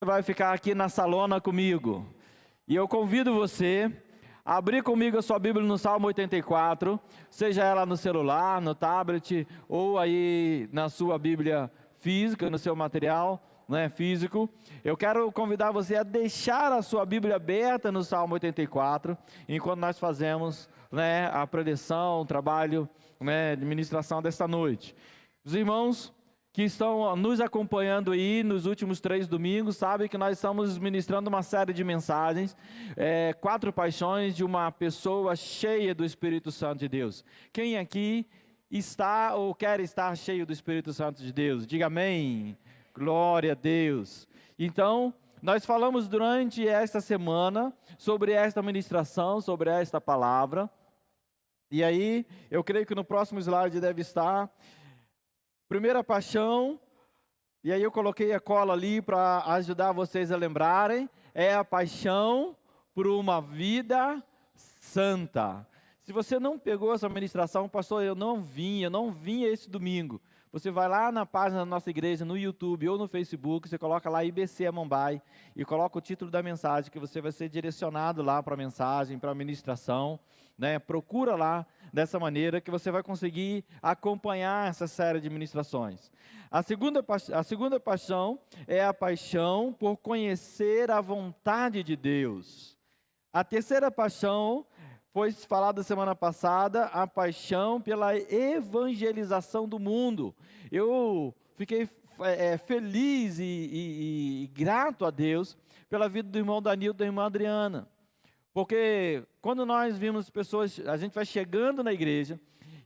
Vai ficar aqui na salona comigo. E eu convido você a abrir comigo a sua Bíblia no Salmo 84, seja ela no celular, no tablet, ou aí na sua Bíblia física, no seu material, né, físico. Eu quero convidar você a deixar a sua Bíblia aberta no Salmo 84, enquanto nós fazemos, né, a preleção, o trabalho, né, de ministração desta noite. Os irmãos que estão nos acompanhando aí nos últimos 3 domingos, sabem que nós estamos ministrando uma série de mensagens, 4 paixões de uma pessoa cheia do Espírito Santo de Deus. Quem aqui está ou quer estar cheio do Espírito Santo de Deus? Diga amém. Glória a Deus. Então, nós falamos durante esta semana sobre esta ministração, sobre esta palavra. E aí, eu creio que no próximo slide deve estar primeira paixão, e aí eu coloquei a cola ali para ajudar vocês a lembrarem, é a paixão por uma vida santa. Se você não pegou essa ministração, pastor, eu não vinha esse domingo. Você vai lá na página da nossa igreja, no YouTube ou no Facebook, você coloca lá IBC Mumbai e coloca o título da mensagem, que você vai ser direcionado lá para a mensagem, para a ministração, né? Procura lá dessa maneira que você vai conseguir acompanhar essa série de ministrações. A segunda paixão é a paixão por conhecer a vontade de Deus. A terceira paixão foi falada semana passada, a paixão pela evangelização do mundo. Eu fiquei feliz e grato a Deus pela vida do irmão Danilo e da irmã Adriana. Porque quando nós vimos pessoas, a gente vai chegando na igreja,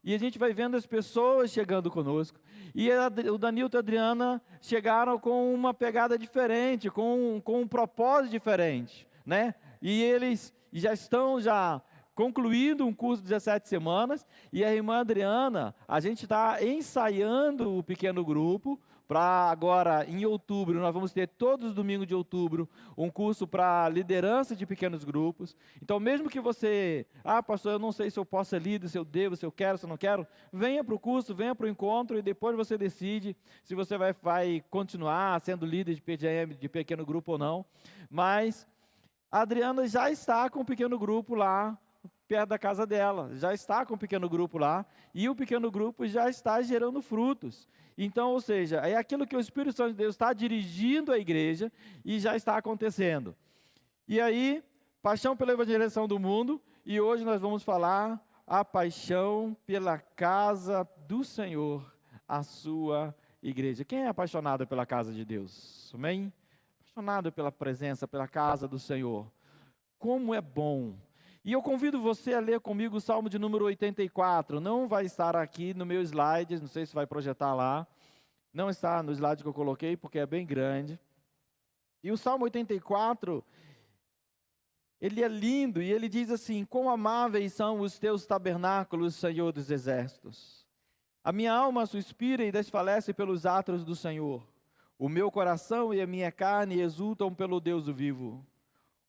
e a gente vai vendo as pessoas chegando conosco, e o Danilo e a Adriana chegaram com uma pegada diferente, com um propósito diferente, né? E eles já estão concluindo um curso de 17 semanas, e a irmã Adriana, a gente está ensaiando o pequeno grupo, para agora, em outubro, nós vamos ter todos os domingos de outubro, um curso para liderança de pequenos grupos. Então, mesmo que você, pastor, eu não sei se eu posso ser líder, se eu devo, se eu quero, se eu não quero, venha para o curso, venha para o encontro, e depois você decide se você vai continuar sendo líder de PGM, de pequeno grupo ou não. Mas a Adriana já está com um pequeno grupo lá, perto da casa dela, já está com um pequeno grupo lá, e o pequeno grupo já está gerando frutos. Então, ou seja, é aquilo que o Espírito Santo de Deus está dirigindo a igreja, e já está acontecendo. E aí, paixão pela evangelização do mundo, e hoje nós vamos falar a paixão pela casa do Senhor, a sua igreja. Quem é apaixonado pela casa de Deus? Amém? Apaixonado pela presença, pela casa do Senhor. Como é bom! E eu convido você a ler comigo o Salmo de número 84, não vai estar aqui no meu slide, não sei se vai projetar lá, não está no slide que eu coloquei, porque é bem grande. E o Salmo 84, ele é lindo, e ele diz assim: quão amáveis são os teus tabernáculos, Senhor dos exércitos. A minha alma suspira e desfalece pelos atos do Senhor. O meu coração e a minha carne exultam pelo Deus vivo.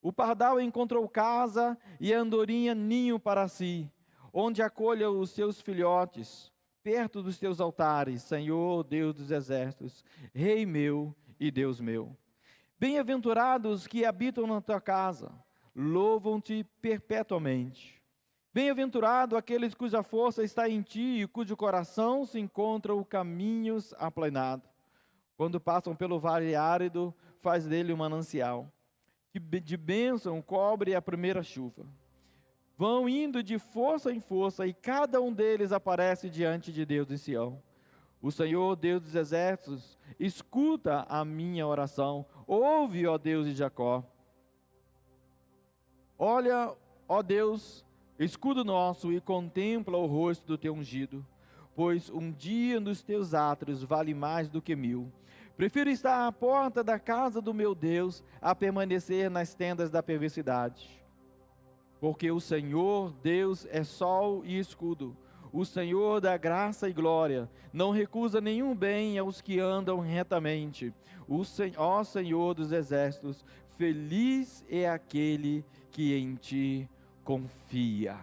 O pardal encontrou casa e a andorinha ninho para si, onde acolha os seus filhotes, perto dos teus altares, Senhor, Deus dos exércitos, Rei meu e Deus meu. Bem-aventurados que habitam na tua casa, louvam-te perpetuamente. Bem-aventurado aqueles cuja força está em ti e cujo coração se encontram caminhos aplanados. Quando passam pelo vale árido, faz dele um manancial. De bênção cobre a primeira chuva. Vão indo de força em força, e cada um deles aparece diante de Deus em Sião. O Senhor, Deus dos exércitos, escuta a minha oração. Ouve, ó Deus de Jacó. Olha, ó Deus, escudo nosso, e contempla o rosto do teu ungido. Pois um dia nos teus átrios vale mais do que 1000. Prefiro estar à porta da casa do meu Deus a permanecer nas tendas da perversidade. Porque o Senhor, Deus, é sol e escudo. O Senhor dá graça e glória. Não recusa nenhum bem aos que andam retamente. Ó Senhor dos exércitos, feliz é aquele que em ti confia.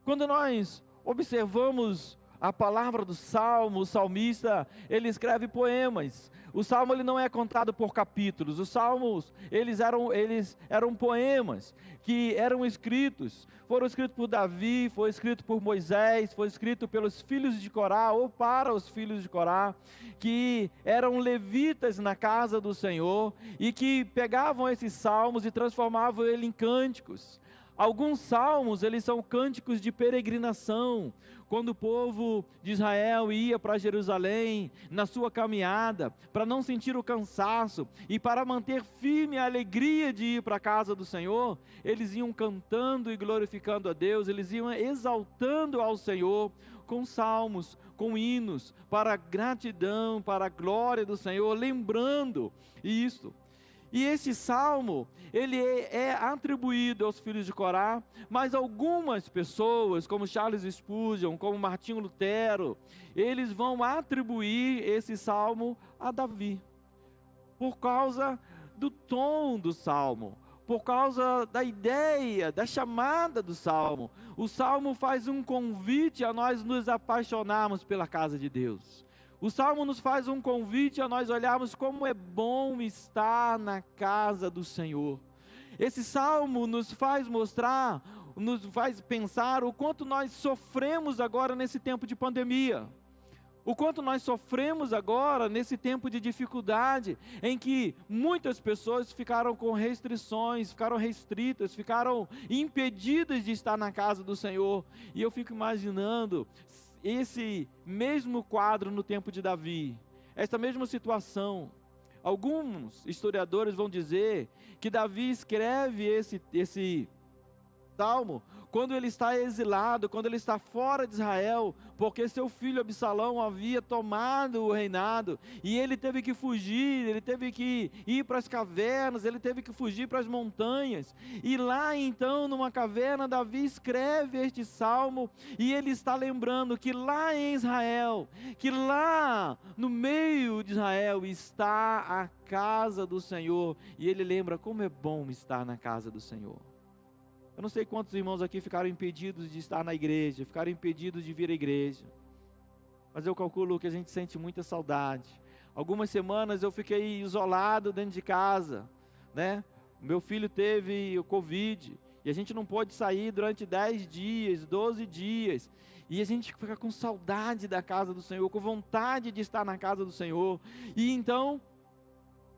Quando nós observamos a palavra do Salmo, o salmista, ele escreve poemas. O Salmo ele não é contado por capítulos. Os Salmos, eles eram poemas que eram escritos. Foram escritos por Davi, foi escrito por Moisés, foi escrito pelos filhos de Corá, ou para os filhos de Corá, que eram levitas na casa do Senhor, e que pegavam esses salmos e transformavam ele em cânticos. Alguns salmos, eles são cânticos de peregrinação, quando o povo de Israel ia para Jerusalém, na sua caminhada, para não sentir o cansaço, e para manter firme a alegria de ir para a casa do Senhor, eles iam cantando e glorificando a Deus, eles iam exaltando ao Senhor, com salmos, com hinos, para a gratidão, para a glória do Senhor, lembrando isso. E esse salmo, ele é atribuído aos filhos de Corá, mas algumas pessoas, como Charles Spurgeon, como Martinho Lutero, eles vão atribuir esse salmo a Davi, por causa do tom do salmo, por causa da ideia, da chamada do salmo. O salmo faz um convite a nós nos apaixonarmos pela casa de Deus. O Salmo nos faz um convite a nós olharmos como é bom estar na casa do Senhor. Esse Salmo nos faz mostrar, nos faz pensar o quanto nós sofremos agora nesse tempo de pandemia. O quanto nós sofremos agora nesse tempo de dificuldade, em que muitas pessoas ficaram com restrições, ficaram restritas, ficaram impedidas de estar na casa do Senhor. E eu fico imaginando esse mesmo quadro no tempo de Davi, essa mesma situação. Alguns historiadores vão dizer que Davi escreve esse salmo quando ele está exilado, quando ele está fora de Israel, porque seu filho Absalão havia tomado o reinado, e ele teve que fugir, ele teve que ir para as cavernas, ele teve que fugir para as montanhas, e lá então numa caverna Davi escreve este salmo, e ele está lembrando que lá em Israel, que lá no meio de Israel está a casa do Senhor, e ele lembra como é bom estar na casa do Senhor. Eu não sei quantos irmãos aqui ficaram impedidos de estar na igreja, ficaram impedidos de vir à igreja, mas eu calculo que a gente sente muita saudade. Algumas semanas eu fiquei isolado dentro de casa, né? Meu filho teve o Covid, e a gente não pôde sair durante 10 dias, 12 dias, e a gente fica com saudade da casa do Senhor, com vontade de estar na casa do Senhor, e então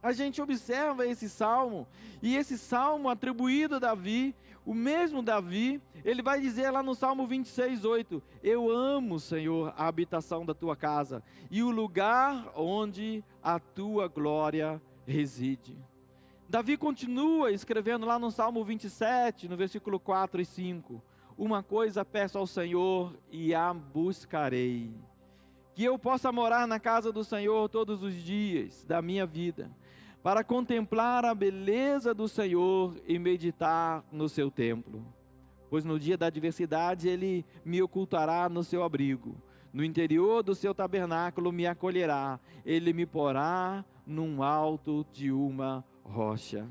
a gente observa esse salmo, e esse salmo atribuído a Davi, o mesmo Davi, ele vai dizer lá no Salmo 26:8, eu amo, Senhor, a habitação da tua casa, e o lugar onde a tua glória reside. Davi continua escrevendo lá no Salmo 27, no versículo 4 e 5, uma coisa peço ao Senhor e a buscarei, que eu possa morar na casa do Senhor todos os dias da minha vida, para contemplar a beleza do Senhor e meditar no seu templo. Pois no dia da adversidade Ele me ocultará no seu abrigo, no interior do seu tabernáculo me acolherá, Ele me porá num alto de uma rocha.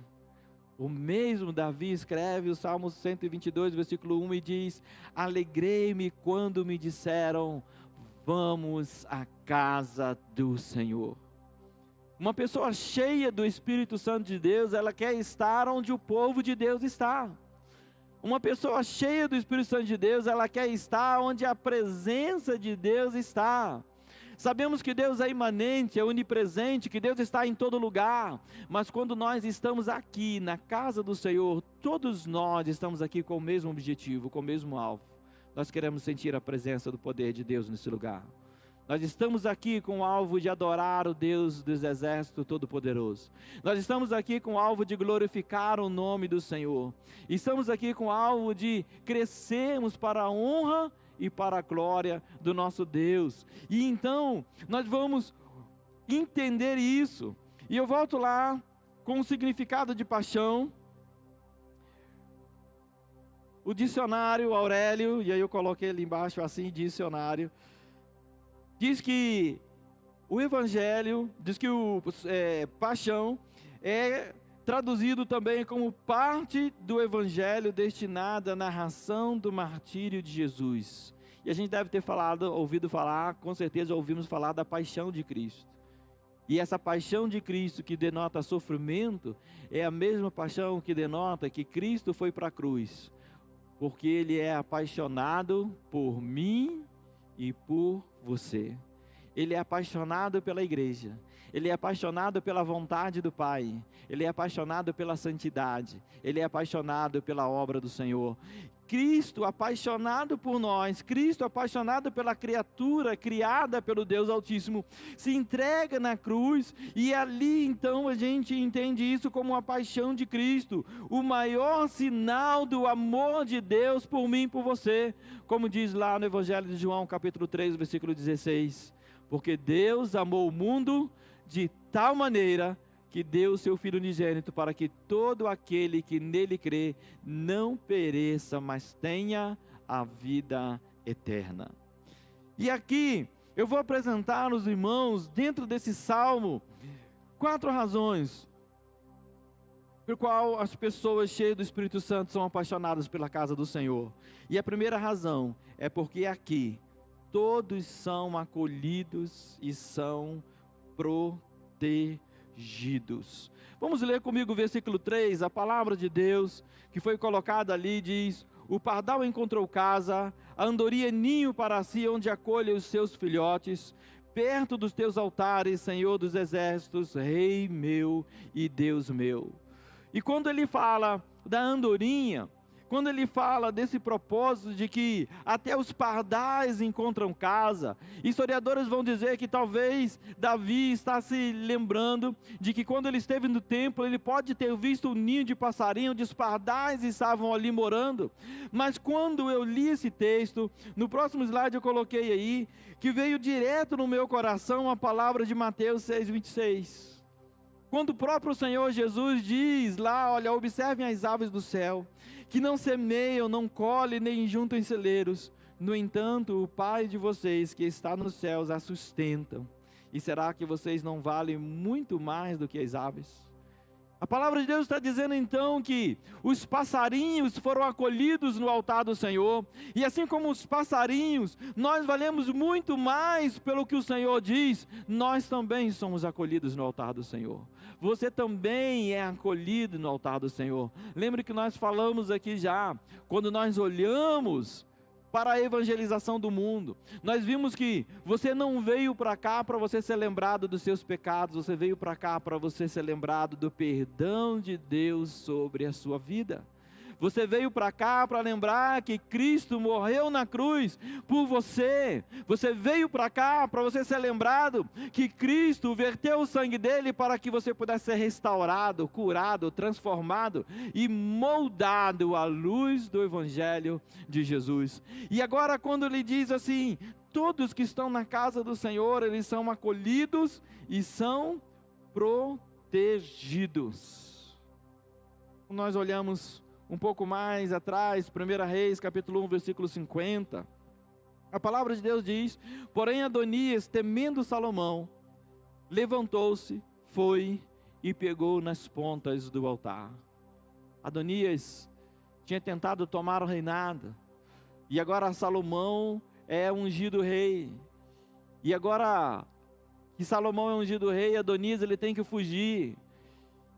O mesmo Davi escreve o Salmo 122, versículo 1 e diz, alegrei-me quando me disseram, vamos à casa do Senhor. Uma pessoa cheia do Espírito Santo de Deus, ela quer estar onde o povo de Deus está. Uma pessoa cheia do Espírito Santo de Deus, ela quer estar onde a presença de Deus está. Sabemos que Deus é imanente, é onipresente, que Deus está em todo lugar, mas quando nós estamos aqui na casa do Senhor, todos nós estamos aqui com o mesmo objetivo, com o mesmo alvo. Nós queremos sentir a presença do poder de Deus nesse lugar. Nós estamos aqui com o alvo de adorar o Deus dos exércitos todo-poderoso. Nós estamos aqui com o alvo de glorificar o nome do Senhor. Estamos aqui com o alvo de crescermos para a honra e para a glória do nosso Deus. E então, nós vamos entender isso. E eu volto lá com o significado de paixão. O dicionário Aurélio, e aí eu coloquei ali embaixo assim, dicionário, diz que o evangelho, diz que paixão é traduzido também como parte do evangelho destinada à narração do martírio de Jesus. E a gente deve ter ouvido falar, com certeza ouvimos falar da paixão de Cristo. E essa paixão de Cristo que denota sofrimento, é a mesma paixão que denota que Cristo foi para a cruz, porque Ele é apaixonado por mim e por você. Ele é apaixonado pela igreja, Ele é apaixonado pela vontade do Pai, Ele é apaixonado pela santidade, Ele é apaixonado pela obra do Senhor. Cristo apaixonado por nós, Cristo apaixonado pela criatura criada pelo Deus Altíssimo, se entrega na cruz, e ali então a gente entende isso como uma paixão de Cristo, o maior sinal do amor de Deus por mim e por você, como diz lá no Evangelho de João, capítulo 3, versículo 16, porque Deus amou o mundo de tal maneira que deu o seu Filho unigênito para que todo aquele que nele crê não pereça, mas tenha a vida eterna. E aqui eu vou apresentar aos irmãos, dentro desse salmo, 4 razões por qual as pessoas cheias do Espírito Santo são apaixonadas pela casa do Senhor. E a primeira razão é porque aqui todos são acolhidos e são protegidos. Vamos ler comigo o versículo 3, a palavra de Deus que foi colocada ali diz: o pardal encontrou casa, a andorinha ninho para si, onde acolhe os seus filhotes, perto dos teus altares, Senhor dos exércitos, Rei meu e Deus meu. E quando ele fala da andorinha, quando ele fala desse propósito de que até os pardais encontram casa, historiadores vão dizer que talvez Davi está se lembrando de que quando ele esteve no templo, ele pode ter visto um ninho de passarinho, onde os pardais estavam ali morando. Mas quando eu li esse texto, no próximo slide eu coloquei aí, que veio direto no meu coração a palavra de Mateus 6,26. Quando o próprio Senhor Jesus diz lá, olha, observem as aves do céu, que não semeiam, não colhem, nem juntam em celeiros. No entanto, o Pai de vocês que está nos céus as sustentam. E será que vocês não valem muito mais do que as aves? A palavra de Deus está dizendo então que os passarinhos foram acolhidos no altar do Senhor, e assim como os passarinhos, nós valemos muito mais pelo que o Senhor diz, nós também somos acolhidos no altar do Senhor. Você também é acolhido no altar do Senhor. Lembre que nós falamos aqui já, quando nós olhamos para a evangelização do mundo, nós vimos que você não veio para cá para você ser lembrado dos seus pecados, você veio para cá para você ser lembrado do perdão de Deus sobre a sua vida. Você veio para cá para lembrar que Cristo morreu na cruz por você. Você veio para cá para você ser lembrado que Cristo verteu o sangue dele para que você pudesse ser restaurado, curado, transformado e moldado à luz do Evangelho de Jesus. E agora quando ele diz assim, todos que estão na casa do Senhor, eles são acolhidos e são protegidos. Nós olhamos um pouco mais atrás, 1 Reis, capítulo 1, versículo 50. A palavra de Deus diz: porém Adonias, temendo Salomão, levantou-se, foi e pegou nas pontas do altar. Adonias tinha tentado tomar o reinado, e agora Salomão é ungido rei. E agora que Salomão é ungido rei, Adonias ele tem que fugir.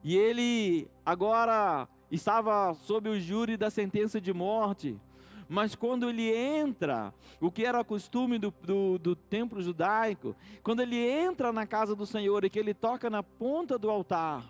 E ele agora estava sob o júri da sentença de morte, mas quando ele entra, o que era costume do templo judaico, quando ele entra na casa do Senhor e que ele toca na ponta do altar,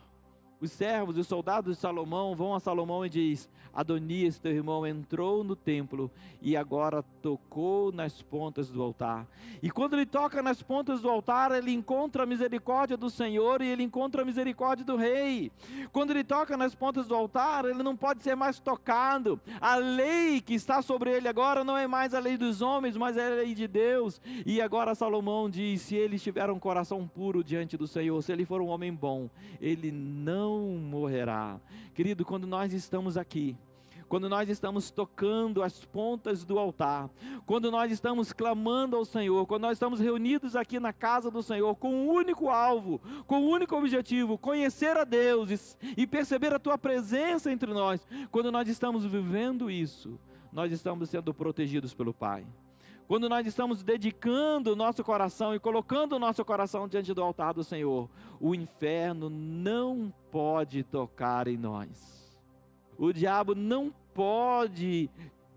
os servos, os soldados de Salomão vão a Salomão e diz: Adonias, teu irmão, entrou no templo e agora tocou nas pontas do altar. E quando ele toca nas pontas do altar, ele encontra a misericórdia do Senhor e ele encontra a misericórdia do rei. Quando ele toca nas pontas do altar, ele não pode ser mais tocado. A lei que está sobre ele agora não é mais a lei dos homens, mas é a lei de Deus. E agora Salomão diz: se ele tiver um coração puro diante do Senhor, se ele for um homem bom, ele não morrerá. Querido, quando nós estamos aqui, quando nós estamos tocando as pontas do altar, quando nós estamos clamando ao Senhor, quando nós estamos reunidos aqui na casa do Senhor, com um único alvo, com um único objetivo, conhecer a Deus e perceber a Tua presença entre nós, quando nós estamos vivendo isso, nós estamos sendo protegidos pelo Pai. quando nós estamos dedicando o nosso coração e colocando o nosso coração diante do altar do Senhor, o inferno não pode tocar em nós. O diabo não pode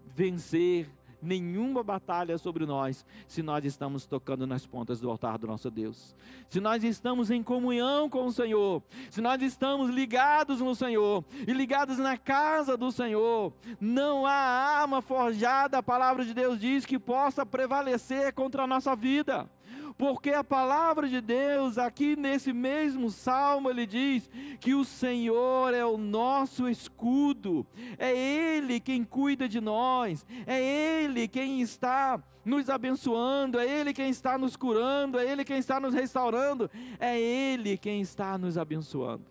vencer nenhuma batalha sobre nós, se nós estamos tocando nas pontas do altar do nosso Deus, se nós estamos em comunhão com o Senhor, se nós estamos ligados no Senhor, e ligados na casa do Senhor. Não há arma forjada, a palavra de Deus diz, que possa prevalecer contra a nossa vida, porque a palavra de Deus, aqui nesse mesmo salmo, ele diz que o Senhor é o nosso escudo, é Ele quem cuida de nós, é Ele quem está nos abençoando, é Ele quem está nos curando, é Ele quem está nos restaurando, é Ele quem está nos abençoando.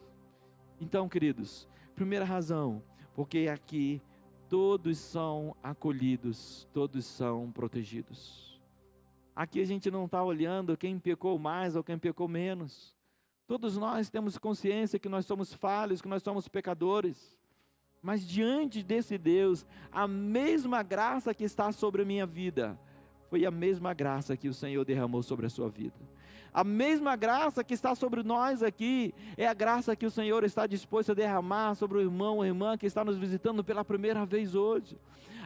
Então, queridos, primeira razão, porque aqui todos são acolhidos, todos são protegidos. Aqui a gente não está olhando quem pecou mais ou quem pecou menos. Todos nós temos consciência que nós somos falhos, que nós somos pecadores. Mas diante desse Deus, a mesma graça que está sobre a minha vida, foi a mesma graça que o Senhor derramou sobre a sua vida. A mesma graça que está sobre nós aqui, é a graça que o Senhor está disposto a derramar sobre o irmão ou irmã que está nos visitando pela primeira vez hoje.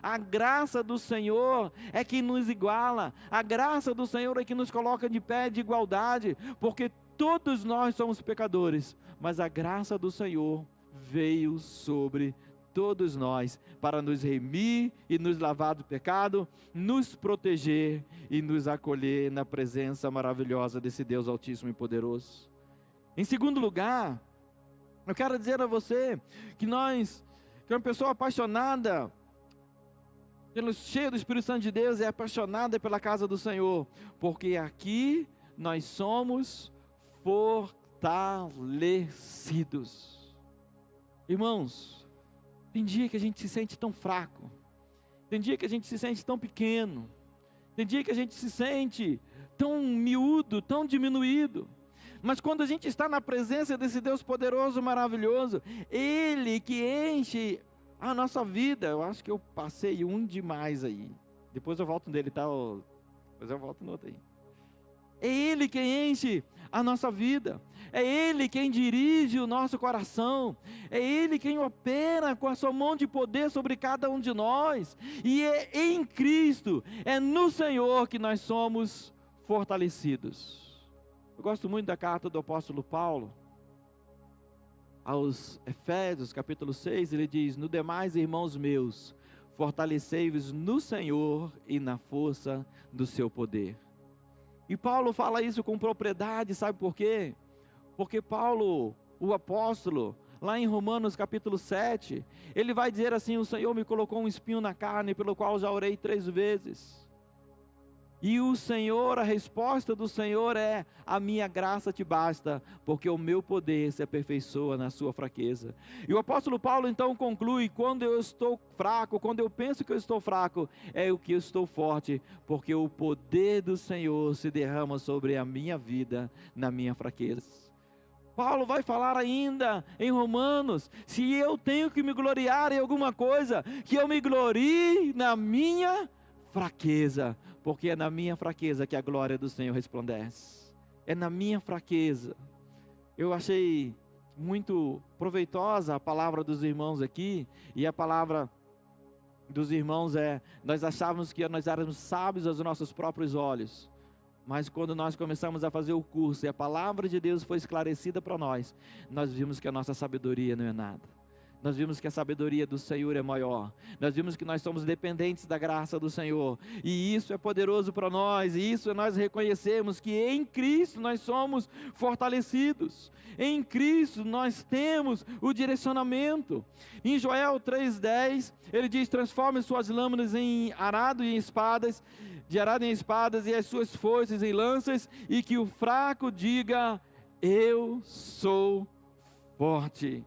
A graça do Senhor é que nos iguala, a graça do Senhor é que nos coloca de pé de igualdade, porque todos nós somos pecadores, mas a graça do Senhor veio sobre todos nós, para nos remir e nos lavar do pecado, nos proteger e nos acolher na presença maravilhosa desse Deus Altíssimo e Poderoso. Em segundo lugar, eu quero dizer a você que uma pessoa apaixonada, cheia do Espírito Santo de Deus, é apaixonada pela casa do Senhor, porque aqui nós somos fortalecidos. Irmãos, tem dia que a gente se sente tão fraco, tem dia que a gente se sente tão pequeno, tem dia que a gente se sente tão miúdo, tão diminuído, mas quando a gente está na presença desse Deus poderoso, maravilhoso, Ele que enche a nossa vida. Eu acho que eu passei um demais aí, depois eu volto nele, tá? Depois eu volto no outro aí. É Ele quem enche a nossa vida, é Ele quem dirige o nosso coração, é Ele quem opera com a sua mão de poder sobre cada um de nós, e é em Cristo, é no Senhor que nós somos fortalecidos. Eu gosto muito da carta do apóstolo Paulo aos Efésios, capítulo 6, ele diz: no demais, irmãos meus, fortalecei-vos no Senhor e na força do seu poder. E Paulo fala isso com propriedade, sabe por quê? Porque Paulo, o apóstolo, lá em Romanos capítulo 7, ele vai dizer assim: o Senhor me colocou um espinho na carne, pelo qual já orei 3 vezes. E o Senhor, a resposta do Senhor é: a minha graça te basta, porque o meu poder se aperfeiçoa na sua fraqueza. E o apóstolo Paulo então conclui: quando eu estou fraco, quando eu penso que eu estou fraco, é o que eu estou forte, porque o poder do Senhor se derrama sobre a minha vida, na minha fraqueza. Paulo vai falar ainda em Romanos: se eu tenho que me gloriar em alguma coisa, que eu me glorie na minha fraqueza, porque é na minha fraqueza que a glória do Senhor resplandece. É na minha fraqueza. Eu achei muito proveitosa a palavra dos irmãos aqui, e a palavra dos irmãos nós achávamos que nós éramos sábios aos nossos próprios olhos, mas quando nós começamos a fazer o curso e a palavra de Deus foi esclarecida para nós, nós vimos que a nossa sabedoria não é nada. Nós vimos que a sabedoria do Senhor é maior. Nós vimos que nós somos dependentes da graça do Senhor. E isso é poderoso para nós. E isso nós reconhecemos que em Cristo nós somos fortalecidos. Em Cristo nós temos o direcionamento. Em Joel 3,10, ele diz: transforme suas lâminas em arado e em espadas, de arado em espadas, e as suas foices em lanças, e que o fraco diga: eu sou forte.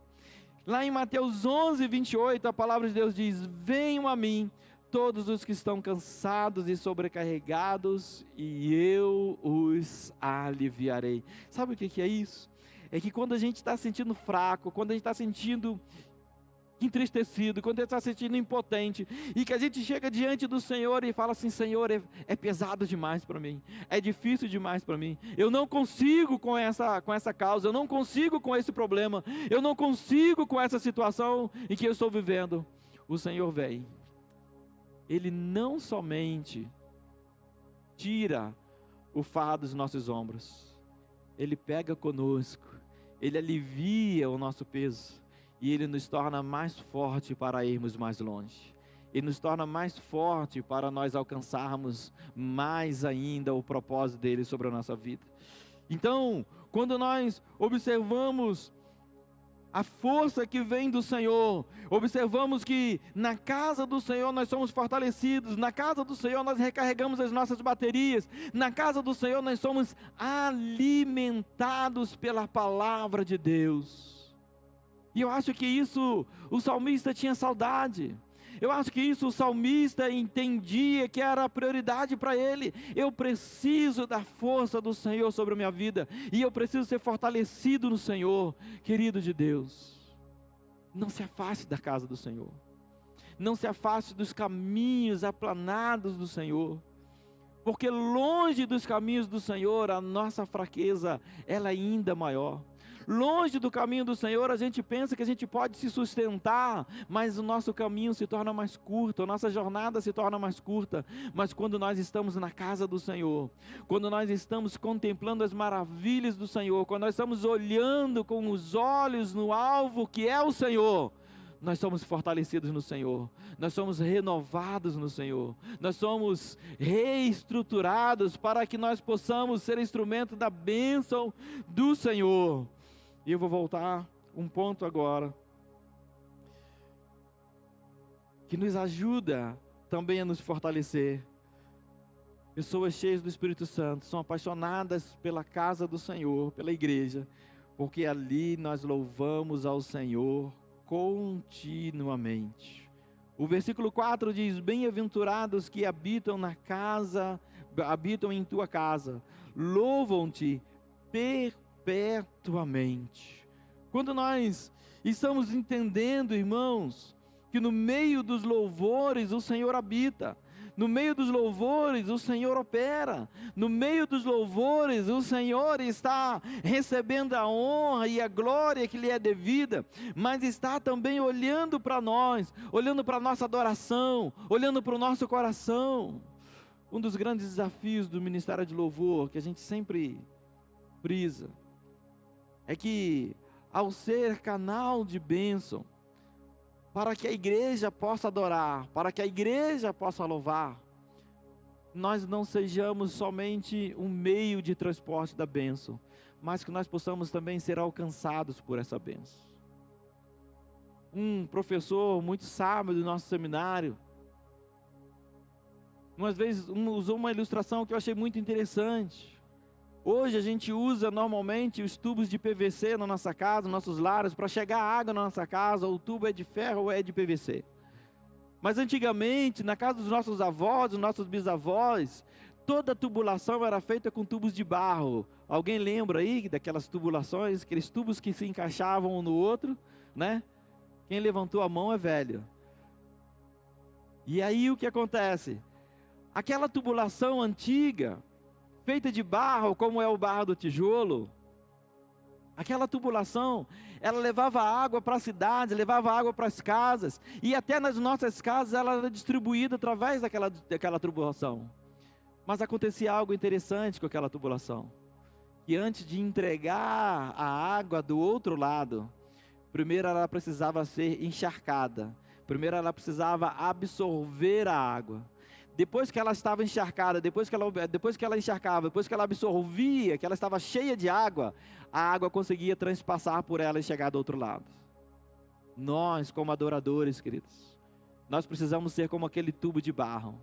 Lá em Mateus 11:28, a palavra de Deus diz: venham a mim todos os que estão cansados e sobrecarregados, e eu os aliviarei. Sabe o que é isso? É que quando a gente está sentindo fraco, quando a gente está sentindo entristecido, quando a gente está se sentindo impotente, e que a gente chega diante do Senhor e fala assim: Senhor, é pesado demais para mim, é difícil demais para mim, eu não consigo com essa causa, eu não consigo com esse problema, eu não consigo com essa situação em que eu estou vivendo. O Senhor vem, Ele não somente tira o fardo dos nossos ombros, Ele pega conosco, Ele alivia o nosso peso, e Ele nos torna mais forte para irmos mais longe. Ele nos torna mais forte para nós alcançarmos mais ainda o propósito dEle sobre a nossa vida. Então, quando nós observamos a força que vem do Senhor, observamos que na casa do Senhor nós somos fortalecidos, na casa do Senhor nós recarregamos as nossas baterias, na casa do Senhor nós somos alimentados pela palavra de Deus. E eu acho que isso o salmista tinha saudade. Eu acho que isso o salmista entendia que era a prioridade para ele. Eu preciso da força do Senhor sobre a minha vida, e eu preciso ser fortalecido no Senhor. Querido de Deus, não se afaste da casa do Senhor, não se afaste dos caminhos aplanados do Senhor, porque longe dos caminhos do Senhor a nossa fraqueza ela é ainda maior. Longe do caminho do Senhor, a gente pensa que a gente pode se sustentar, mas o nosso caminho se torna mais curto, a nossa jornada se torna mais curta. Mas quando nós estamos na casa do Senhor, quando nós estamos contemplando as maravilhas do Senhor, quando nós estamos olhando com os olhos no alvo que é o Senhor, nós somos fortalecidos no Senhor, nós somos renovados no Senhor, nós somos reestruturados para que nós possamos ser instrumento da bênção do Senhor. E eu vou voltar um ponto agora, que nos ajuda também a nos fortalecer. Pessoas cheias do Espírito Santo são apaixonadas pela casa do Senhor, pela igreja, porque ali nós louvamos ao Senhor continuamente. O versículo 4 diz: bem-aventurados que habitam em tua casa, louvam-te perpetuamente. Quando nós estamos entendendo, irmãos, que no meio dos louvores o Senhor habita, no meio dos louvores o Senhor opera, no meio dos louvores o Senhor está recebendo a honra e a glória que lhe é devida, mas está também olhando para nós, olhando para a nossa adoração, olhando para o nosso coração. Um dos grandes desafios do Ministério de Louvor, que a gente sempre frisa, é que ao ser canal de bênção, para que a igreja possa adorar, para que a igreja possa louvar, nós não sejamos somente um meio de transporte da bênção, mas que nós possamos também ser alcançados por essa bênção. Um professor muito sábio do nosso seminário, umas vezes usou uma ilustração que eu achei muito interessante. Hoje a gente usa normalmente os tubos de PVC na nossa casa, nos nossos lares, para chegar água na nossa casa. O tubo é de ferro ou é de PVC. Mas antigamente, na casa dos nossos avós, dos nossos bisavós, toda a tubulação era feita com tubos de barro. Alguém lembra aí daquelas tubulações, aqueles tubos que se encaixavam um no outro, né? Quem levantou a mão é velho. E aí o que acontece? Aquela tubulação antiga, feita de barro, como é o barro do tijolo, aquela tubulação, ela levava água para as cidades, levava água para as casas, e até nas nossas casas ela era distribuída através daquela tubulação. Mas acontecia algo interessante com aquela tubulação, que antes de entregar a água do outro lado, primeiro ela precisava ser encharcada, primeiro ela precisava absorver a água. Depois que ela estava encharcada, depois que ela encharcava, depois que ela absorvia, que ela estava cheia de água, a água conseguia transpassar por ela e chegar do outro lado. Nós, como adoradores, queridos, nós precisamos ser como aquele tubo de barro,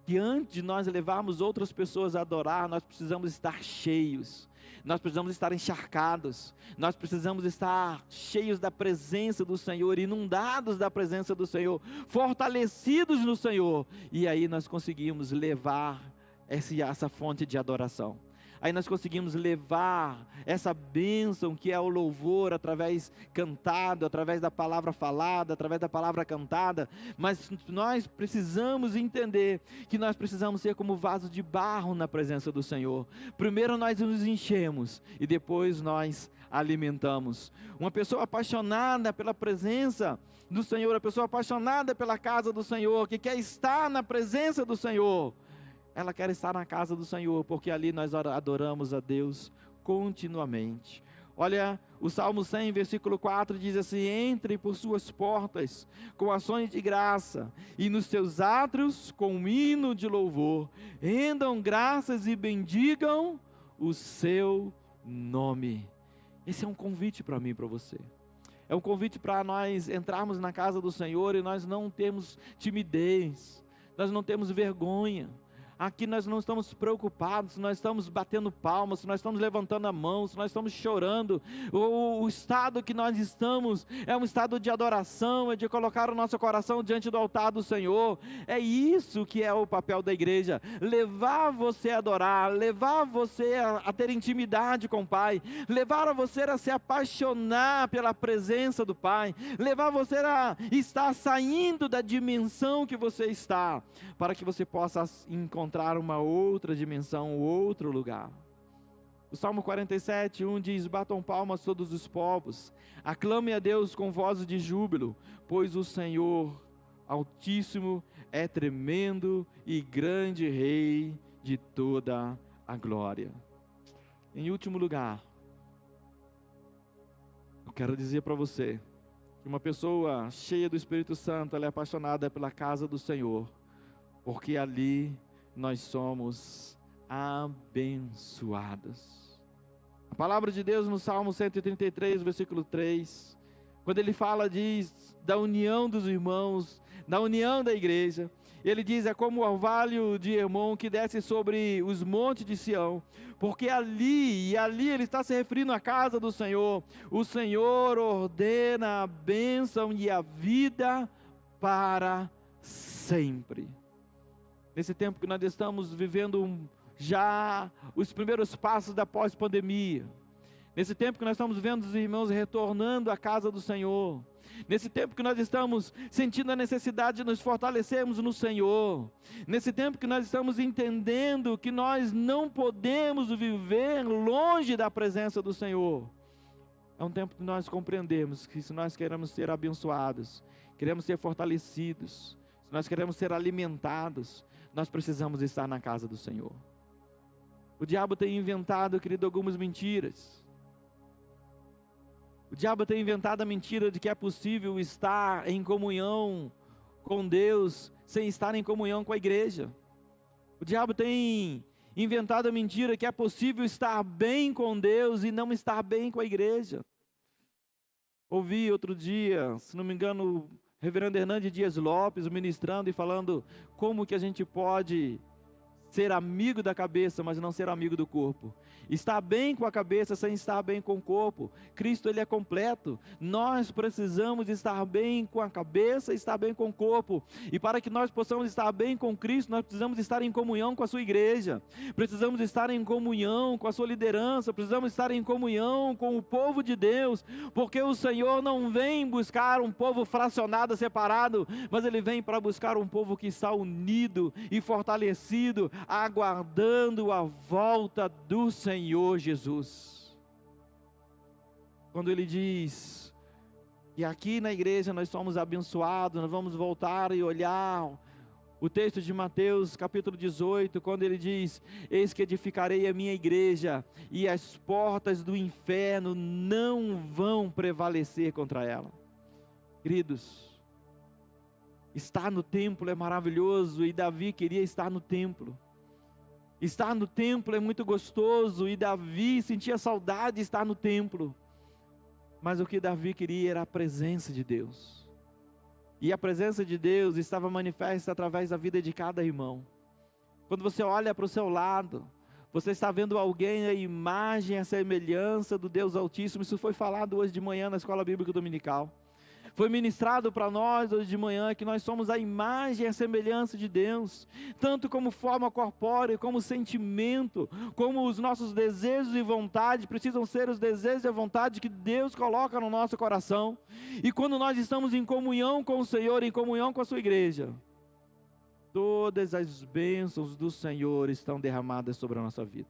que antes de nós levarmos outras pessoas a adorar, nós precisamos estar cheios, nós precisamos estar encharcados, nós precisamos estar cheios da presença do Senhor, inundados da presença do Senhor, fortalecidos no Senhor, e aí nós conseguimos levar essa fonte de adoração. aí nós conseguimos levar essa bênção que é o louvor, através cantado, através da palavra falada, através da palavra cantada. Mas nós precisamos entender que nós precisamos ser como vaso de barro na presença do Senhor. Primeiro nós nos enchemos e depois nós alimentamos. Uma pessoa apaixonada pela presença do Senhor, a pessoa apaixonada pela casa do Senhor, que quer estar na presença do Senhor, ela quer estar na casa do Senhor, porque ali nós adoramos a Deus continuamente. Olha, o Salmo 100, versículo 4 diz assim: entre por suas portas com ações de graça, e nos seus átrios com um hino de louvor, rendam graças e bendigam o seu nome. Esse é um convite para mim e para você. É um convite para nós entrarmos na casa do Senhor e nós não temos timidez, nós não temos vergonha. Aqui nós não estamos preocupados, nós estamos batendo palmas, nós estamos levantando a mão, nós estamos chorando. O estado que nós estamos é um estado de adoração, é de colocar o nosso coração diante do altar do Senhor. É isso que é o papel da igreja: levar você a adorar, levar você a ter intimidade com o Pai, levar você a se apaixonar pela presença do Pai, levar você a estar saindo da dimensão que você está, para que você possa encontrar uma outra dimensão, outro lugar. O Salmo 47, 1 diz: batam palmas todos os povos, aclame a Deus com vozes de júbilo, pois o Senhor Altíssimo é tremendo e grande Rei de toda a glória. Em último lugar, eu quero dizer para você que uma pessoa cheia do Espírito Santo, ela é apaixonada pela casa do Senhor, porque ali nós somos abençoados. A palavra de Deus no Salmo 133, versículo 3, quando ele fala, diz, da união dos irmãos, da união da igreja, ele diz: é como o orvalho de Hermon que desce sobre os montes de Sião, porque ali ele está se referindo à casa do Senhor. O Senhor ordena a bênção e a vida para sempre. Nesse tempo que nós estamos vivendo já os primeiros passos da pós-pandemia, nesse tempo que nós estamos vendo os irmãos retornando à casa do Senhor, nesse tempo que nós estamos sentindo a necessidade de nos fortalecermos no Senhor, nesse tempo que nós estamos entendendo que nós não podemos viver longe da presença do Senhor, é um tempo que nós compreendemos que se nós queremos ser abençoados, queremos ser fortalecidos, se nós queremos ser alimentados, nós precisamos estar na casa do Senhor. O diabo tem inventado, querido, algumas mentiras. O diabo tem inventado a mentira de que é possível estar em comunhão com Deus sem estar em comunhão com a igreja. O diabo tem inventado a mentira que é possível estar bem com Deus e não estar bem com a igreja. Ouvi outro dia, se não me engano, o reverendo Hernandes Dias Lopes ministrando e falando como que a gente pode ser amigo da cabeça, mas não ser amigo do corpo. Estar bem com a cabeça sem estar bem com o corpo. Cristo, ele é completo. Nós precisamos estar bem com a cabeça e estar bem com o corpo. E para que nós possamos estar bem com Cristo, nós precisamos estar em comunhão com a sua igreja. Precisamos estar em comunhão com a sua liderança. Precisamos estar em comunhão com o povo de Deus. Porque o Senhor não vem buscar um povo fracionado, separado, mas ele vem para buscar um povo que está unido e fortalecido, aguardando a volta do Senhor Jesus. Quando ele diz que aqui na igreja nós somos abençoados, nós vamos voltar e olhar o texto de Mateus capítulo 18, quando ele diz: eis que edificarei a minha igreja e as portas do inferno não vão prevalecer contra ela. Queridos, estar no templo é maravilhoso, e Davi queria estar no templo. Estar no templo é muito gostoso, e Davi sentia saudade de estar no templo. Mas o que Davi queria era a presença de Deus. E a presença de Deus estava manifesta através da vida de cada irmão. Quando você olha para o seu lado, você está vendo alguém, a imagem, a semelhança do Deus Altíssimo. Isso foi falado hoje de manhã na escola bíblica dominical. Foi ministrado para nós hoje de manhã que nós somos a imagem e a semelhança de Deus, tanto como forma corpórea, como sentimento, como os nossos desejos e vontade precisam ser os desejos e a vontade que Deus coloca no nosso coração. E quando nós estamos em comunhão com o Senhor, em comunhão com a sua igreja, todas as bênçãos do Senhor estão derramadas sobre a nossa vida.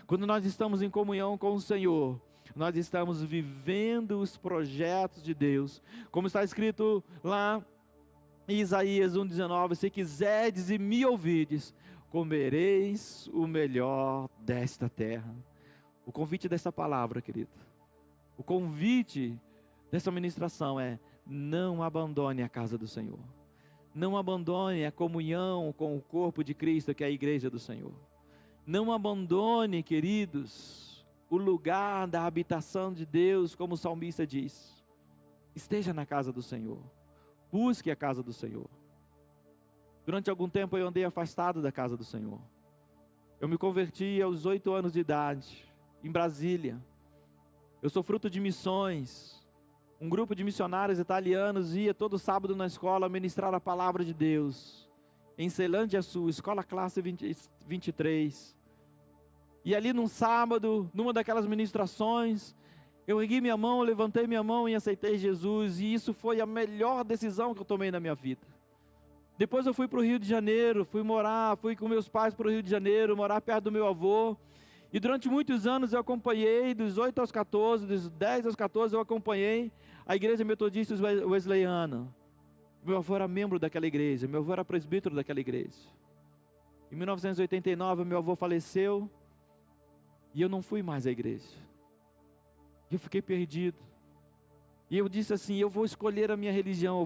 Quando nós estamos em comunhão com o Senhor, nós estamos vivendo os projetos de Deus, como está escrito lá em Isaías 1,19: se quiserdes e me ouvides, comereis o melhor desta terra. O convite dessa palavra, querido, o convite dessa ministração é: não abandone a casa do Senhor, não abandone a comunhão com o corpo de Cristo, que é a igreja do Senhor. Não abandone, queridos, o lugar da habitação de Deus, como o salmista diz. Esteja na casa do Senhor, busque a casa do Senhor. Durante algum tempo eu andei afastado da casa do Senhor. Eu me converti aos 8 anos de idade, em Brasília. Eu sou fruto de missões. Um grupo de missionários italianos ia todo sábado na escola ministrar a palavra de Deus, em Ceilândia Sul, escola classe 23. E ali num sábado, numa daquelas ministrações, eu ergui minha mão, levantei minha mão e aceitei Jesus. E isso foi a melhor decisão que eu tomei na minha vida. Depois eu fui para o Rio de Janeiro, fui com meus pais para o Rio de Janeiro, morar perto do meu avô. E durante muitos anos eu acompanhei, dos 8 aos 14, dos 10 aos 14, eu acompanhei a igreja metodista wesleyana. Meu avô era membro daquela igreja, meu avô era presbítero daquela igreja. Em 1989, meu avô faleceu e eu não fui mais à igreja. Eu fiquei perdido. E eu disse assim: eu vou escolher a minha religião, eu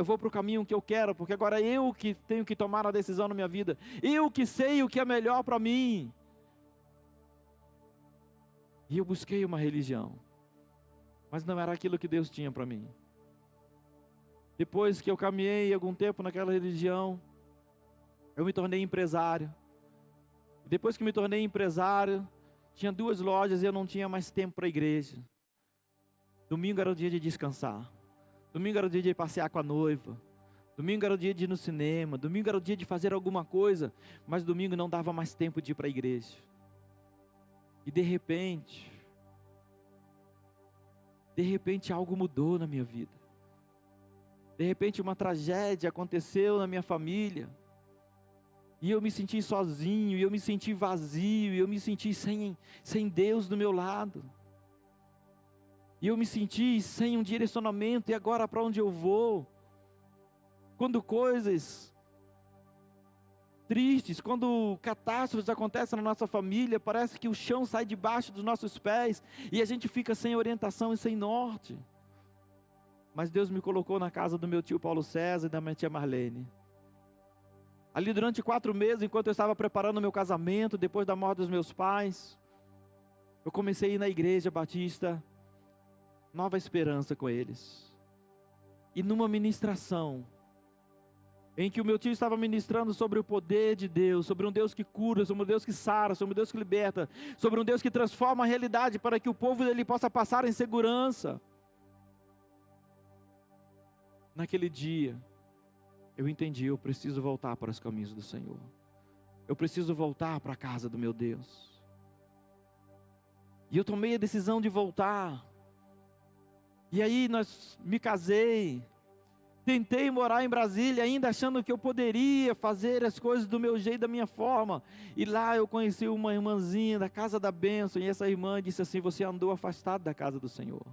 vou para o caminho que eu quero, porque agora eu que tenho que tomar a decisão na minha vida. Eu que sei o que é melhor para mim. E eu busquei uma religião, mas não era aquilo que Deus tinha para mim. Depois que eu caminhei algum tempo naquela religião, eu me tornei empresário. Depois que me tornei empresário, tinha 2 lojas e eu não tinha mais tempo para a igreja. Domingo era o dia de descansar. Domingo era o dia de passear com a noiva. Domingo era o dia de ir no cinema. Domingo era o dia de fazer alguma coisa. Mas domingo não dava mais tempo de ir para a igreja. E de repente algo mudou na minha vida. De repente uma tragédia aconteceu na minha família. E eu me senti sozinho, e eu me senti vazio, e eu me senti sem Deus do meu lado. E eu me senti sem um direcionamento, e agora para onde eu vou? Quando coisas tristes, quando catástrofes acontecem na nossa família, parece que o chão sai debaixo dos nossos pés, e a gente fica sem orientação e sem norte. Mas Deus me colocou na casa do meu tio Paulo César e da minha tia Marlene. Ali durante 4 meses, enquanto eu estava preparando o meu casamento, depois da morte dos meus pais, eu comecei a ir na igreja batista Nova Esperança com eles. E numa ministração, em que o meu tio estava ministrando sobre o poder de Deus, sobre um Deus que cura, sobre um Deus que sara, sobre um Deus que liberta, sobre um Deus que transforma a realidade para que o povo dele possa passar em segurança. Naquele dia, eu entendi: eu preciso voltar para os caminhos do Senhor. Eu preciso voltar para a casa do meu Deus. E eu tomei a decisão de voltar. E aí me casei. Tentei morar em Brasília, ainda achando que eu poderia fazer as coisas do meu jeito, da minha forma. E lá eu conheci uma irmãzinha da Casa da Bênção. E essa irmã disse assim: você andou afastado da casa do Senhor.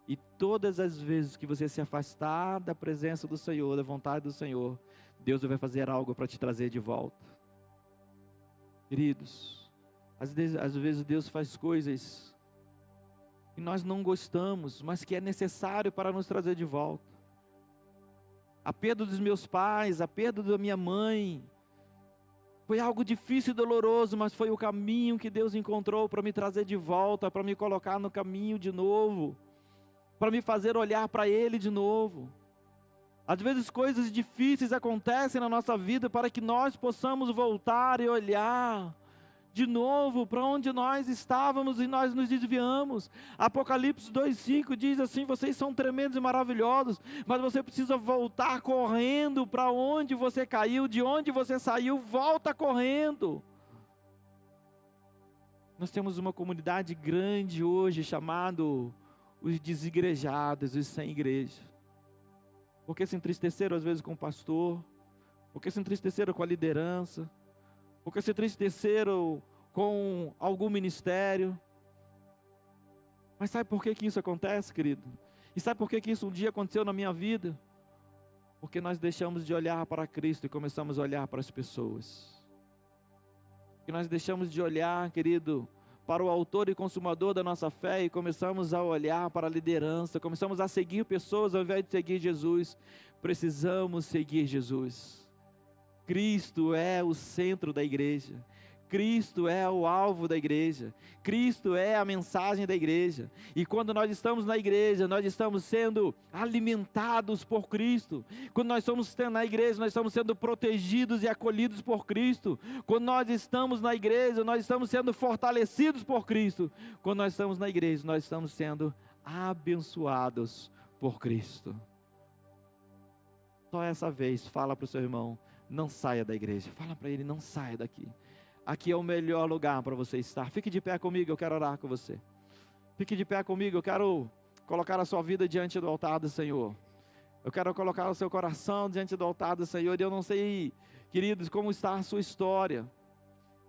E todas as vezes que você se afastar da presença do Senhor, da vontade do Senhor, Deus vai fazer algo para te trazer de volta. Queridos, às vezes Deus faz coisas que nós não gostamos, mas que é necessário para nos trazer de volta. A perda dos meus pais, a perda da minha mãe, foi algo difícil e doloroso, mas foi o caminho que Deus encontrou para me trazer de volta, para me colocar no caminho de novo, para me fazer olhar para Ele de novo. Às vezes coisas difíceis acontecem na nossa vida para que nós possamos voltar e olhar de novo para onde nós estávamos e nós nos desviamos. Apocalipse 2:5 diz assim: vocês são tremendos e maravilhosos, mas você precisa voltar correndo para onde você caiu, de onde você saiu, volta correndo. Nós temos uma comunidade grande hoje, chamado os desigrejados, os sem igreja. Porque se entristeceram às vezes com o pastor, porque se entristeceram com a liderança, porque se entristeceram com algum ministério. Mas sabe por que isso acontece, querido? E sabe por que isso um dia aconteceu na minha vida? Porque nós deixamos de olhar para Cristo e começamos a olhar para as pessoas. Que nós deixamos de olhar, querido, para o autor e consumador da nossa fé e começamos a olhar para a liderança, começamos a seguir pessoas ao invés de seguir Jesus. Precisamos seguir Jesus. Cristo é o centro da igreja. Cristo é o alvo da igreja. Cristo é a mensagem da igreja. E quando nós estamos na igreja, nós estamos sendo alimentados por Cristo. Quando nós estamos na igreja, nós estamos sendo protegidos e acolhidos por Cristo. Quando nós estamos na igreja, nós estamos sendo fortalecidos por Cristo. Quando nós estamos na igreja, nós estamos sendo abençoados por Cristo. Só essa vez, fala para o seu irmão: não saia da igreja. Fala para ele: não saia daqui. Aqui é o melhor lugar para você estar. Fique de pé comigo, eu quero orar com você. Fique de pé comigo, eu quero colocar a sua vida diante do altar do Senhor. Eu quero colocar o seu coração diante do altar do Senhor. E eu não sei, queridos, como está a sua história.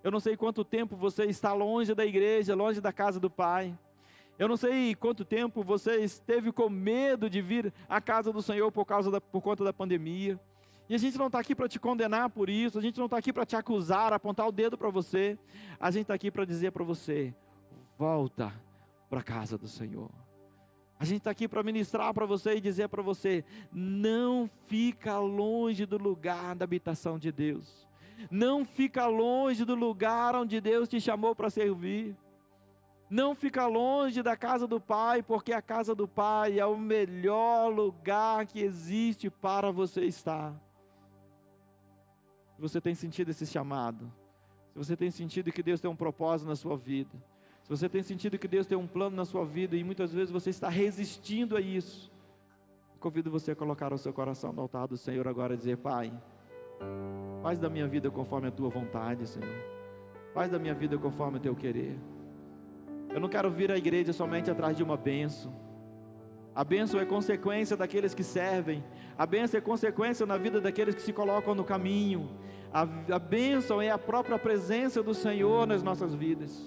Eu não sei quanto tempo você está longe da igreja, longe da casa do Pai. Eu não sei quanto tempo você esteve com medo de vir à casa do Senhor por conta da pandemia. E a gente não está aqui para te condenar por isso, a gente não está aqui para te acusar, apontar o dedo para você. A gente está aqui para dizer para você: volta para a casa do Senhor. A gente está aqui para ministrar para você e dizer para você: não fica longe do lugar da habitação de Deus. Não fica longe do lugar onde Deus te chamou para servir. Não fica longe da casa do Pai, porque a casa do Pai é o melhor lugar que existe para você estar. Se você tem sentido esse chamado, se você tem sentido que Deus tem um propósito na sua vida, se você tem sentido que Deus tem um plano na sua vida e muitas vezes você está resistindo a isso, convido você a colocar o seu coração no altar do Senhor agora e dizer: Pai, faz da minha vida conforme a Tua vontade, Senhor. Faz da minha vida conforme o Teu querer. Eu não quero vir à igreja somente atrás de uma bênção. A bênção é consequência daqueles que servem. A bênção é consequência na vida daqueles que se colocam no caminho. A bênção é a própria presença do Senhor nas nossas vidas.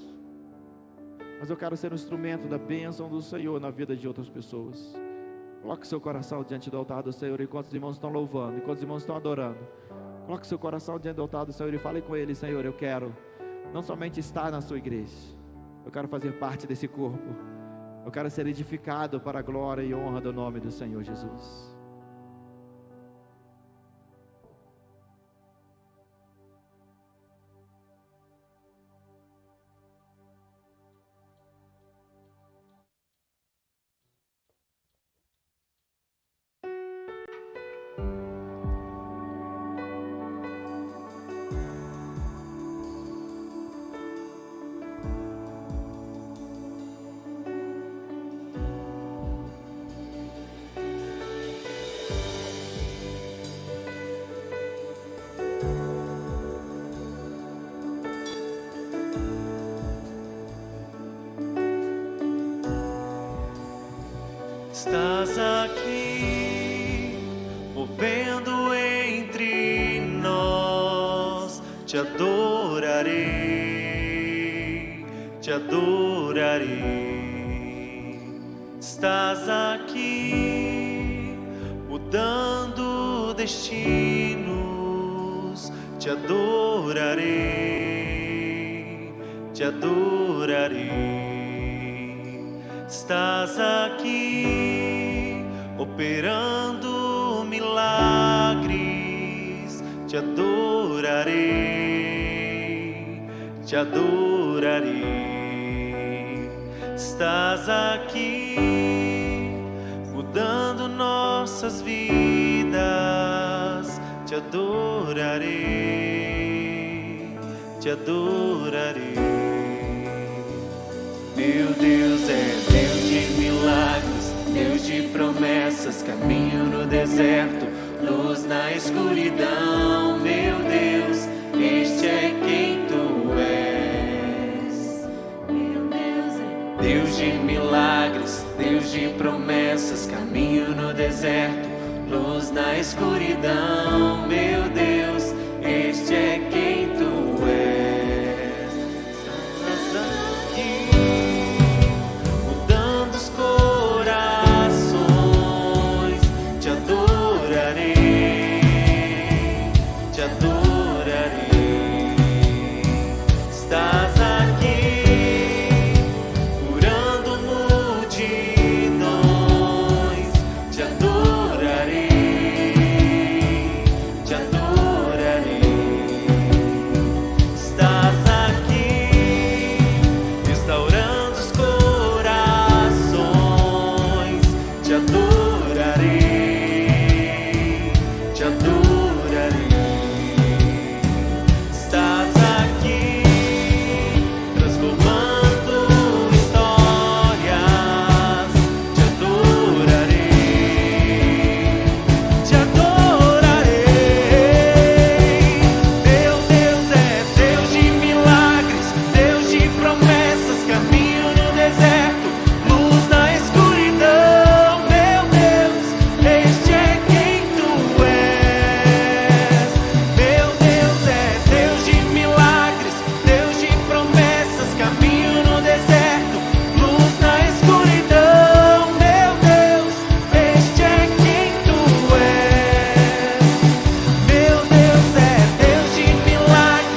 Mas eu quero ser um instrumento da bênção do Senhor na vida de outras pessoas. Coloque seu coração diante do altar do Senhor enquanto os irmãos estão louvando, enquanto os irmãos estão adorando. Coloque seu coração diante do altar do Senhor e fale com Ele: Senhor, eu quero não somente estar na sua igreja, eu quero fazer parte desse corpo. Eu quero ser edificado para a glória e honra do nome do Senhor Jesus. Estás aqui, movendo entre nós. Te adorarei, te adorarei. Estás aqui, mudando destinos. Te adorarei, te adorarei. Estás aqui, operando milagres. Te adorarei, te adorarei. Estás aqui, mudando nossas vidas. Te adorarei, te te adorarei. Meu Deus é Deus de milagres, Deus de promessas, caminho no deserto, luz na escuridão. Meu Deus, este é quem tu és. Meu Deus é Deus de milagres, Deus de promessas, caminho no deserto, luz na escuridão. Meu Deus, este é quem tu és. Estás aqui, mudando os corações. Te adorarei, te adorarei. Estás aqui, curando multidões. Te adorarei, te adorarei. Estás aqui, restaurando os corações. Te adorarei, te adorarei. Estás aqui, transformando histórias. Te adorarei, te adorarei. Meu Deus é Deus de milagres, Deus de promessas, caminho no deserto, luz na escuridão. Meu Deus, este é quem tu és. Meu Deus é Deus de milagres, Deus de promessas, caminho no deserto, luz na escuridão. Meu Deus, este é quem tu és. Meu Deus é Deus de milagres,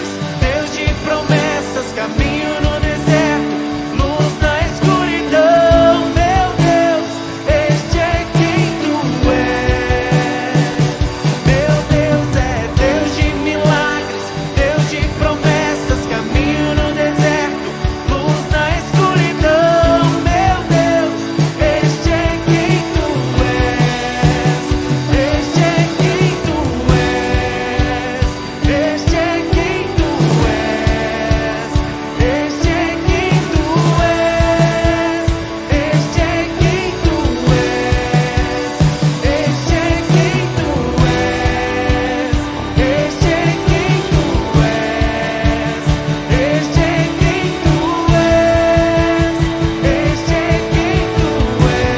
Deus de promessas, caminho no deserto, luz na escuridão. Meu Deus, este é quem tu és. Meu Deus é Deus de milagres, Deus de promessas, caminho no deserto, luz na escuridão. Meu Deus, este é quem tu és. Este é quem tu és. Este é quem tu és. Este é quem tu és. Este é quem tu és. Este é quem tu és. Este é quem tu és. Este é quem tu és. Este é quem tu és.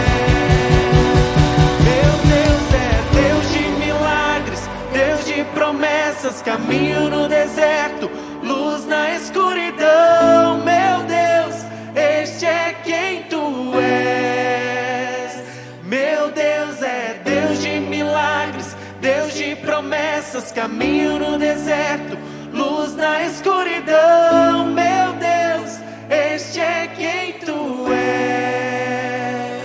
Meu Deus é Deus de milagres, Deus de promessas, caminho no deserto, luz na escuridão. Meu Deus, este é quem tu és. Meu Deus é Deus de milagres, Deus de promessas, caminho no deserto, luz na escuridão. Meu Deus, este é quem tu és.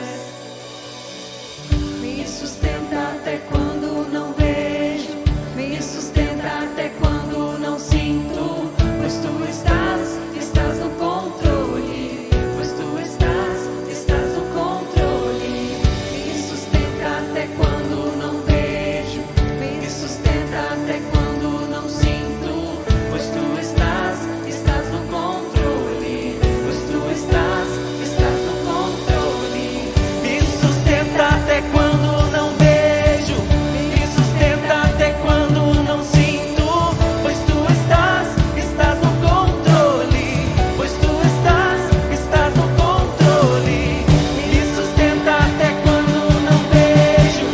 Me sustenta até quando não vejo, me sustenta até quando não sinto, pois tu estás no controle, pois tu estás no controle. Me sustenta até quando não vejo, me sustenta até quando não sinto, pois tu estás no controle, pois tu estás no controle. Me sustenta até quando não vejo, me sustenta até quando não sinto, pois tu estás no controle, pois tu estás no controle. Me sustenta até quando não vejo,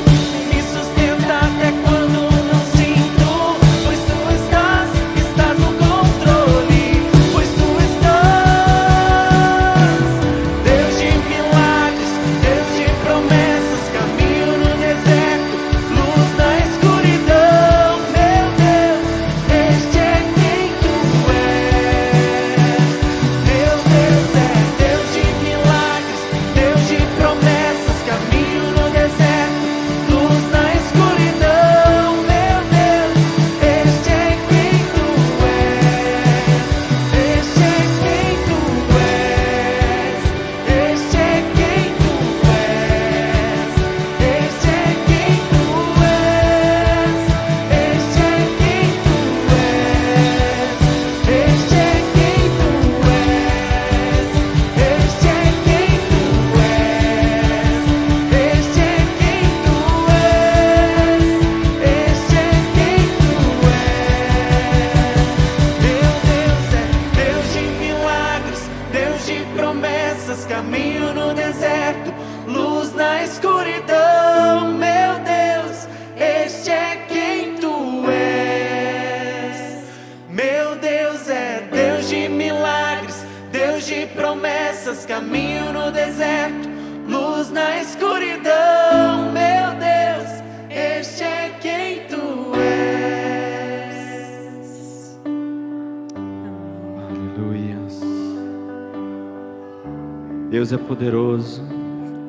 Deus é poderoso.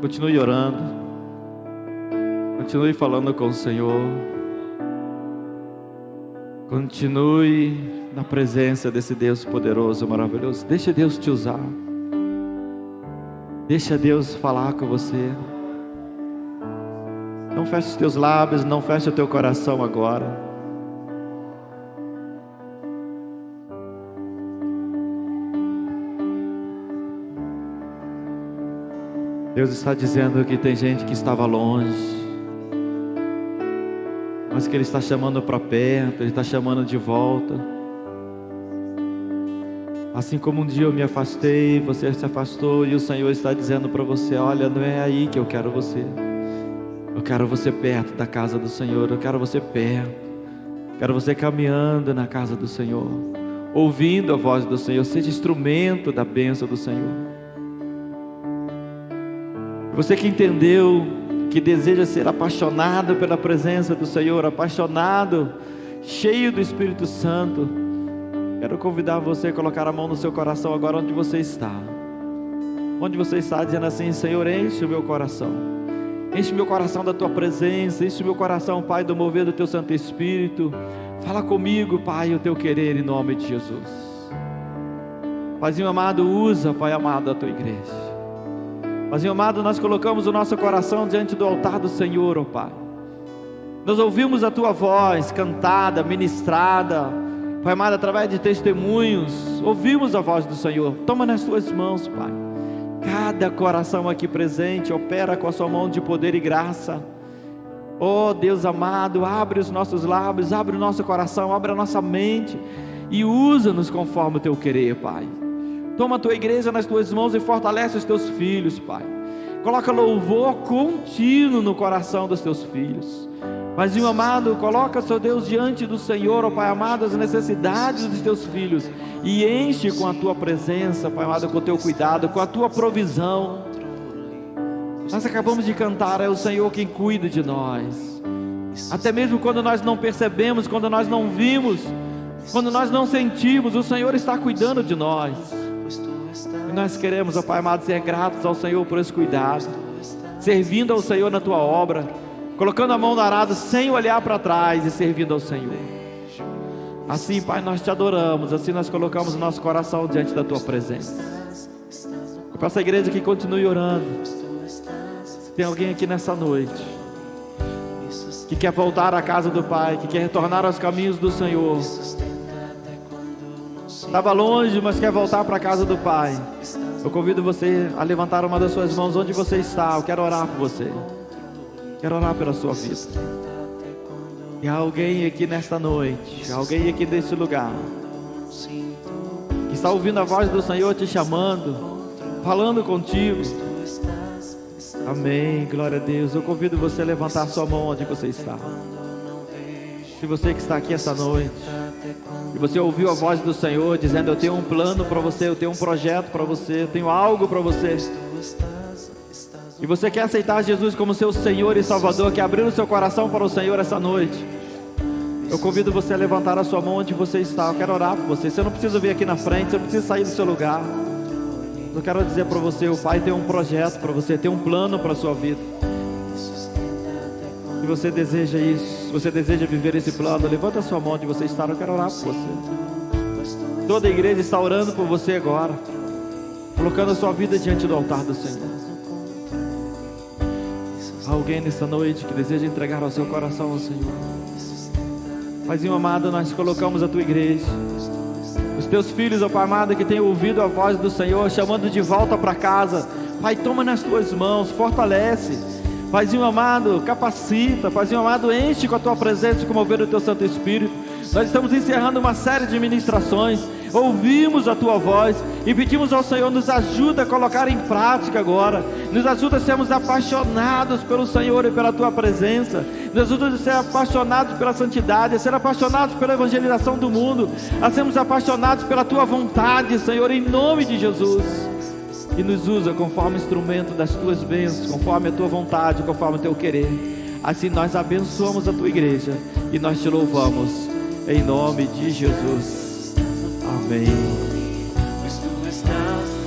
Continue orando. Continue falando com o Senhor. Continue na presença desse Deus poderoso, maravilhoso. Deixa Deus te usar. Deixa Deus falar com você. Não feche os teus lábios, não feche o teu coração agora. Deus está dizendo que tem gente que estava longe, mas que Ele está chamando para perto, Ele está chamando de volta. Assim como um dia eu me afastei, você se afastou, e o Senhor está dizendo para você: olha, não é aí que eu quero você. Eu quero você perto da casa do Senhor, eu quero você perto. Quero você caminhando na casa do Senhor, ouvindo a voz do Senhor. Seja instrumento da bênção do Senhor. Você que entendeu, que deseja ser apaixonado pela presença do Senhor, apaixonado, cheio do Espírito Santo, quero convidar você a colocar a mão no seu coração agora onde você está. Onde você está, dizendo assim: Senhor, enche o meu coração. Enche o meu coração da Tua presença. Enche o meu coração, Pai, do mover do Teu Santo Espírito. Fala comigo, Pai, o Teu querer, em nome de Jesus. Paizinho amado, usa, Pai amado, a Tua igreja. Paizinho amado, nós colocamos o nosso coração diante do altar do Senhor, ó Pai. Nós ouvimos a Tua voz cantada, ministrada, Pai amado, através de testemunhos. Ouvimos a voz do Senhor. Toma nas Tuas mãos, Pai. Cada coração aqui presente opera com a Sua mão de poder e graça. Oh Deus amado, abre os nossos lábios, abre o nosso coração, abre a nossa mente e usa-nos conforme o Teu querer, Pai. Toma a Tua igreja nas Tuas mãos e fortalece os Teus filhos, Pai. Coloca louvor contínuo no coração dos Teus filhos. Paizinho amado, coloca, Senhor Deus, diante do Senhor, ó Pai amado, as necessidades dos Teus filhos e enche com a Tua presença, Pai amado, com o Teu cuidado, com a Tua provisão. Nós acabamos de cantar: é o Senhor quem cuida de nós. Até mesmo quando nós não percebemos, quando nós não vimos, quando nós não sentimos, o Senhor está cuidando de nós. E nós queremos, ó Pai amado, ser gratos ao Senhor por esse cuidado, servindo ao Senhor na Tua obra, colocando a mão no arado sem olhar para trás e servindo ao Senhor. Assim, Pai, nós Te adoramos, assim nós colocamos o nosso coração diante da Tua presença. Para essa igreja que continue orando. Se tem alguém aqui nessa noite que quer voltar à casa do Pai, que quer retornar aos caminhos do Senhor, estava longe, mas quer voltar para a casa do Pai, eu convido você a levantar uma das suas mãos onde você está. Eu quero orar por você. Quero orar pela sua vida. E há alguém aqui nesta noite, alguém aqui neste lugar, que está ouvindo a voz do Senhor te chamando, falando contigo. Amém, glória a Deus. Eu convido você a levantar a sua mão onde você está. Se você que está aqui essa noite e você ouviu a voz do Senhor dizendo: eu tenho um plano para você, eu tenho um projeto para você, eu tenho algo para você, e você quer aceitar Jesus como seu Senhor e Salvador, quer abrir o seu coração para o Senhor essa noite, eu convido você a levantar a sua mão onde você está. Eu quero orar por você. Você não precisa vir aqui na frente, você não precisa sair do seu lugar. Eu quero dizer para você: o Pai tem um projeto para você, tem um plano para a sua vida. Se você deseja isso, se você deseja viver esse plano, levanta a sua mão onde você está. Eu quero orar por você. Toda a igreja está orando por você agora, colocando a sua vida diante do altar do Senhor. Há alguém nessa noite que deseja entregar o seu coração ao Senhor. Paizinho amado, nós colocamos a Tua igreja, os Teus filhos, ó Pai amado, que têm ouvido a voz do Senhor, chamando de volta para casa. Pai, toma nas Tuas mãos, fortalece. Paizinho amado, capacita. Paizinho amado, enche com a Tua presença e com o mover do Teu Santo Espírito. Nós estamos encerrando uma série de ministrações. Ouvimos a Tua voz e pedimos ao Senhor: nos ajuda a colocar em prática agora. Nos ajuda a sermos apaixonados pelo Senhor e pela Tua presença. Nos ajuda a ser apaixonados pela santidade, a ser apaixonados pela evangelização do mundo, a sermos apaixonados pela Tua vontade, Senhor, em nome de Jesus. E nos usa conforme instrumento das Tuas bênçãos, conforme a Tua vontade, conforme o Teu querer. Assim nós abençoamos a Tua igreja e nós Te louvamos em nome de Jesus. Amém. Pois Tu estás